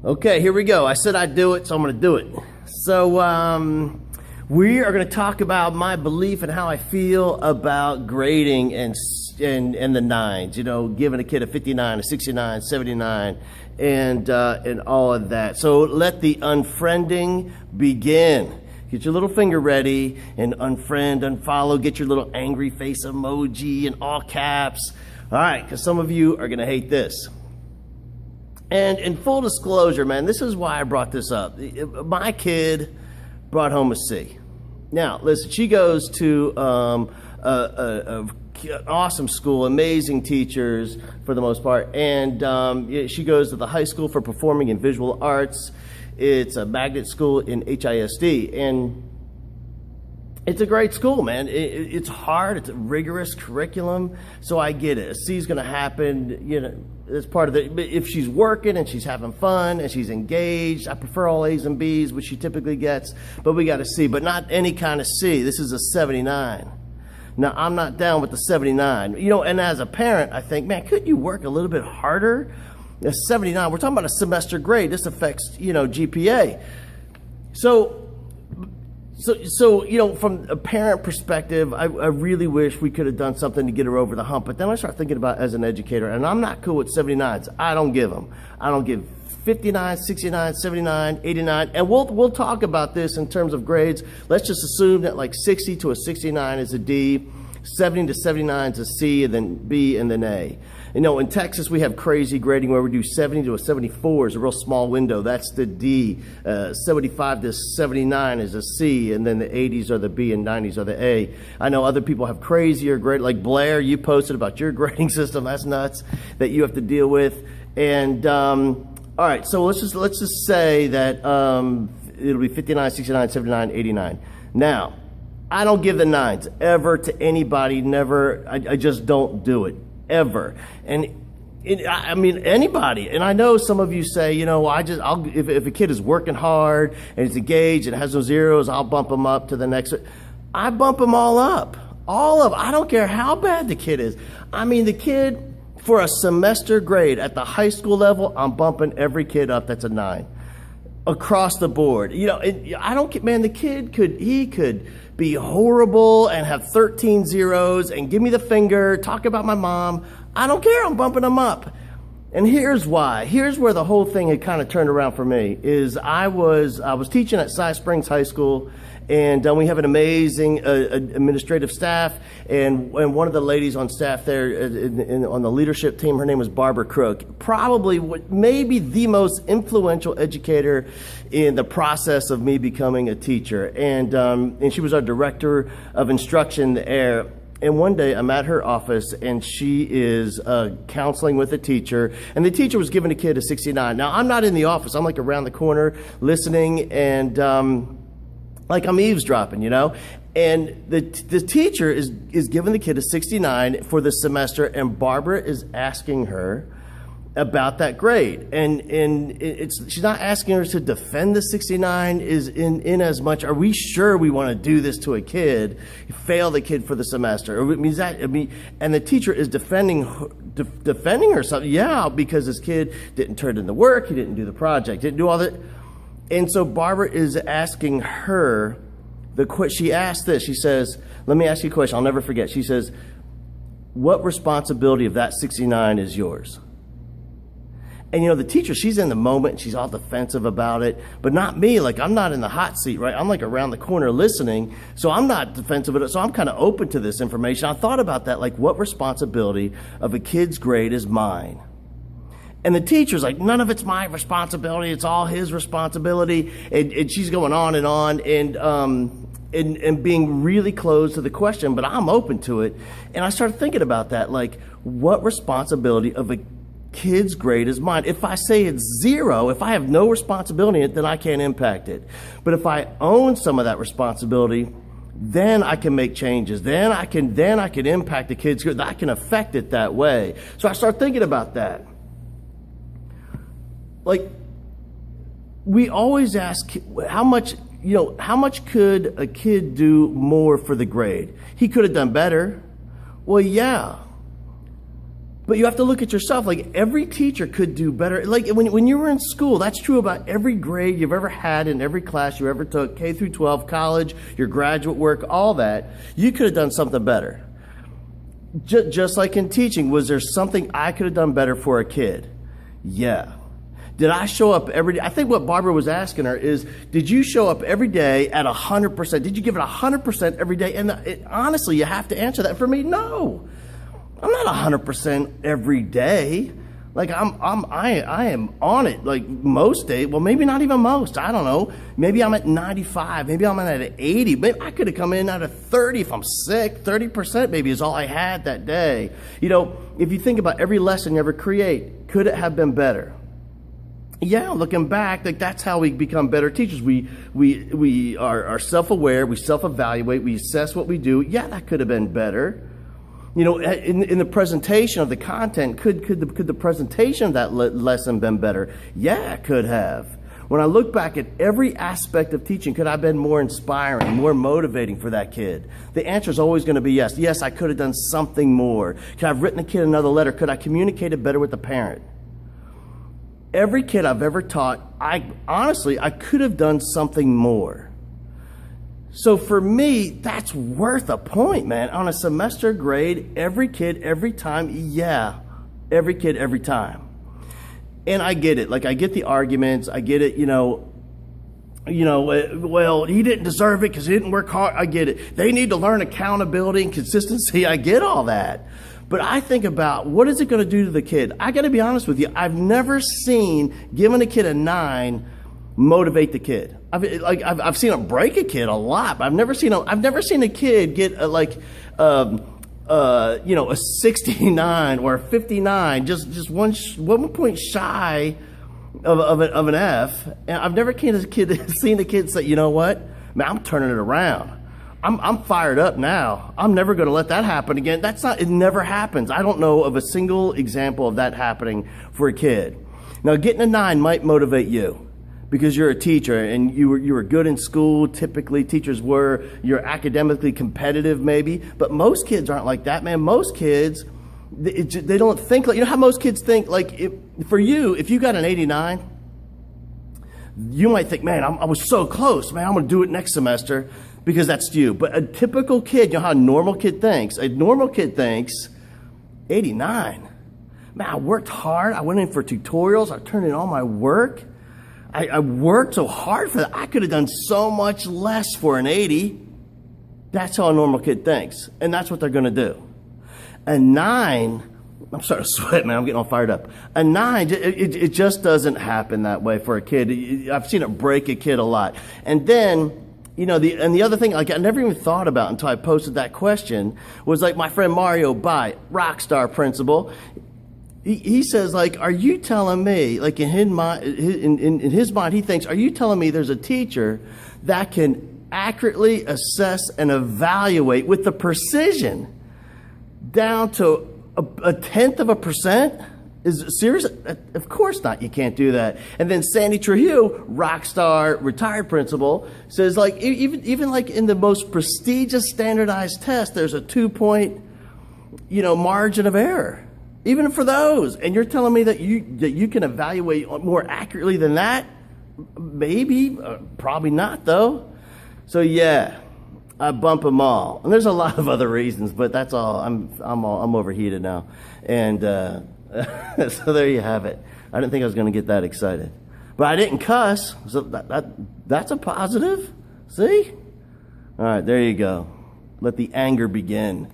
Okay, here we go. I said I'd do it, so I'm going to do it. So, we are going to talk about my belief and how I feel about grading and the nines. You know, giving a kid a 59, a 69, 79, and all of that. So let the unfriending begin. Get your little finger ready and unfriend, unfollow. Get your little angry face emoji in all caps. All right, because some of you are going to hate this. And in full disclosure, man, this is why I brought this up. My kid brought home a C. Now, listen, she goes to an awesome school, amazing teachers for the most part, and she goes to the High School for Performing and Visual Arts. It's a magnet school in HISD, and it's a great school, man. It's hard. It's a rigorous curriculum, so I get it. A C is going to happen, you know. It's part of it. But if she's working and she's having fun and she's engaged, I prefer all A's and B's, which she typically gets. But we got a C, but not any kind of C. This is a 79. Now, I'm not down with the 79. You know, and as a parent, I think, man, couldn't you work a little bit harder? A 79, we're talking about a semester grade. This affects, you know, GPA. So, you know, from a parent perspective, I really wish we could have done something to get her over the hump. But then I start thinking about as an educator, and I'm not cool with 79s. I don't give them. I don't give 59, 69, 79, 89. And we'll talk about this in terms of grades. Let's just assume that like 60 to a 69 is a D, 70 to 79 is a C, and then B, and then A. You know, in Texas, we have crazy grading where we do 70 to a 74 is a real small window. That's the D. 75 to 79 is a C, and then the 80s are the B and 90s are the A. I know other people have crazier grade, like Blair, you posted about your grading system. That's nuts that you have to deal with. And all right, so let's just say that it'll be 59, 69, 79, 89. Now, I don't give the nines ever to anybody. Never. I just don't do it. Ever. And I mean, anybody. And I know some of you say, you know, if a kid is working hard and is engaged and has no zeros, I'll bump them up to the next. I bump them all up. I don't care how bad the kid is. I mean, the kid, for a semester grade at the high school level, I'm bumping every kid up that's a 9. Across the board. You know, I don't, man, the kid could be horrible and have 13 zeros and give me the finger, talk about my mom. I don't care. I'm bumping them up. And here's why. Here's where the whole thing had kind of turned around for me is I was teaching at Cy Springs High School, and we have an amazing administrative staff, and one of the ladies on staff there on the leadership team, her name was Barbara Crook, probably maybe the most influential educator in the process of me becoming a teacher, and she was our director of instruction there. And one day I'm at her office and she is counseling with a teacher, and the teacher was giving a kid a 69. Now, I'm not in the office. I'm like around the corner listening, and like I'm eavesdropping, you know. And the teacher is giving the kid a 69 for the semester, and Barbara is asking her about that grade. And she's not asking her to defend the 69 is in as much, are we sure we want to do this to a kid, fail the kid for the semester? Or and the teacher is defending herself. Yeah, because this kid didn't turn in the work, he didn't do the project, didn't do all that. And so Barbara is asking her, she asked this, she says, let me ask you a question, I'll never forget. She says, what responsibility of that 69 is yours? And, you know, the teacher, she's in the moment, she's all defensive about it, but not me. Like, I'm not in the hot seat, right? I'm like around the corner listening, so I'm not defensive of it. So I'm kind of open to this information. I thought about that, like, what responsibility of a kid's grade is mine? And the teacher's like, none of it's my responsibility, it's all his responsibility. And she's going on and being really closed to the question, but I'm open to it. And I started thinking about that, like, what responsibility of a kid's grade is mine? If I say it's 0, if I have no responsibility in it, then I can't impact it. But if I own some of that responsibility, then I can make changes. Then I can impact the kid's grade. I can affect it that way. So I started thinking about that. Like, we always ask how much could a kid do more for the grade? He could have done better. Well, yeah. But you have to look at yourself. Like, every teacher could do better. Like, when you were in school, that's true about every grade you've ever had in every class you ever took, K through 12, college, your graduate work, all that. You could have done something better. Just like in teaching, was there something I could have done better for a kid? Yeah. Did I show up every day? I think what Barbara was asking her is, did you show up every day at 100%? Did you give it 100% every day? And honestly, you have to answer that. For me, no. I'm not 100% every day. Like, I am on it, like, most days. Well, maybe not even most. I don't know. Maybe I'm at 95. Maybe I'm at 80. Maybe I could have come in at a 30 if I'm sick. 30% maybe is all I had that day. You know, if you think about every lesson you ever create, could it have been better? Yeah, looking back, like, that's how we become better teachers. We are self-aware. We self-evaluate. We assess what we do. Yeah, that could have been better. You know, in the presentation of the content, could the presentation of that lesson been better? Yeah, it could have. When I look back at every aspect of teaching, could I have been more inspiring, more motivating for that kid? The answer is always going to be yes. Yes, I could have done something more. Could I have written the kid another letter? Could I communicate better with the parent? Every kid I've ever taught, I could have done something more. So for me, that's worth a point, man. On a semester grade, every kid, every time, yeah, every kid, every time. And I get it. Like, I get the arguments. I get it, well, he didn't deserve it because he didn't work hard. I get it. They need to learn accountability and consistency. I get all that. But I think about, what is it going to do to the kid? I got to be honest with you. I've never seen giving a kid a 9 motivate the kid. I've seen him break a kid a lot, but I've never seen a kid get a 69 or a 59, just one point shy of an F. And I've never seen a kid say, you know what, man, I'm turning it around. I'm fired up now. I'm never going to let that happen again. It never happens. I don't know of a single example of that happening for a kid. Now, getting a 9 might motivate you, because you're a teacher and you were good in school. Typically, teachers were. You're academically competitive, maybe. But most kids aren't like that, man. Most kids, they don't think like, you know how most kids think? Like, for you, if you got an 89, you might think, man, I was so close, man. I'm going to do it next semester, because that's you. But a typical kid, you know how a normal kid thinks? A normal kid thinks, 89. Man, I worked hard. I went in for tutorials. I turned in all my work. I worked so hard for that. I could have done so much less for an 80. That's how a normal kid thinks. And that's what they're going to do. A 9, I'm starting to sweat, man. I'm getting all fired up. A 9, it just doesn't happen that way for a kid. I've seen it break a kid a lot. And then, the other thing, like, I never even thought about until I posted that question, was like my friend Mario Bai, Rockstar Principal. He says, like, are you telling me, like, in his mind, he thinks, are you telling me there's a teacher that can accurately assess and evaluate with the precision down to a 1/10%? Is it serious? Of course not. You can't do that. And then Sandy Trujillo, Rockstar retired principal, says, like, even like in the most prestigious standardized test, there's a 2-point, margin of error. Even for those. And you're telling me that you can evaluate more accurately than that? Maybe, probably not though. So yeah, I bump them all. And there's a lot of other reasons, but that's all. I'm overheated now. And so there you have it. I didn't think I was going to get that excited. But I didn't cuss. So that's a positive. See? All right, there you go. Let the anger begin.